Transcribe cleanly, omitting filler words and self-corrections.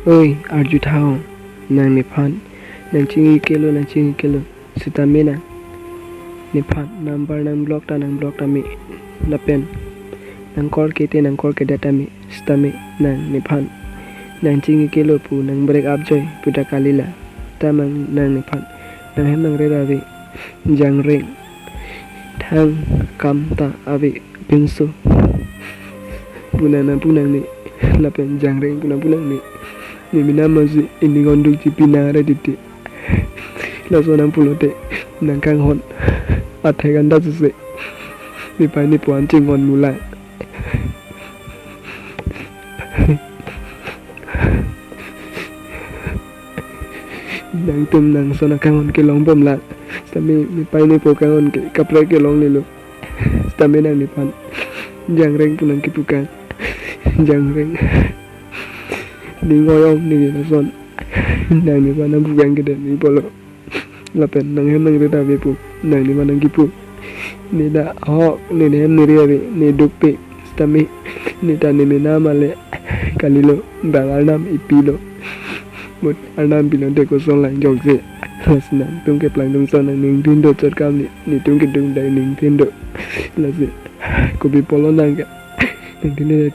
Oi, arju thao, nang ni phan, nang chingi kelo, sitame ni phan, nang block ta mi, lapen, nang kor kete data mi, stame, nang ni phan, nang chingi kelo pu, nang break up joy, puta kalila, tamang nang ni phan, nang hem nang reda vi, jang ring, thang kam ta avi, pinso, punang ni, lapen jang ring punang ni. Ni minamazi ini gonduk ci pinare diti la sonang pulote nang kang hon athe ganda se ni pa ni puan cingon mula nang tum nang sona kang hon ke long bom la sami ni pa ni po kang hon ke kapra ke long ni lo sami nang ni pan jang reng punang kipukan jang reng ni ngoyong ni la son nang ni panang bukan gede ni polo lapen nang hem nang reta bepu nang ni manang gipu ni da ho ni hem ni riabe ni dukpe stami ni tani ni namale kalilo bangal nam ipilo mut anam pilon de koson lang jongse lasna tung keplang tung son nang ning tindo chot kam ni tung kidung dai ning tindo lase ko bi polo nang ka nang tindo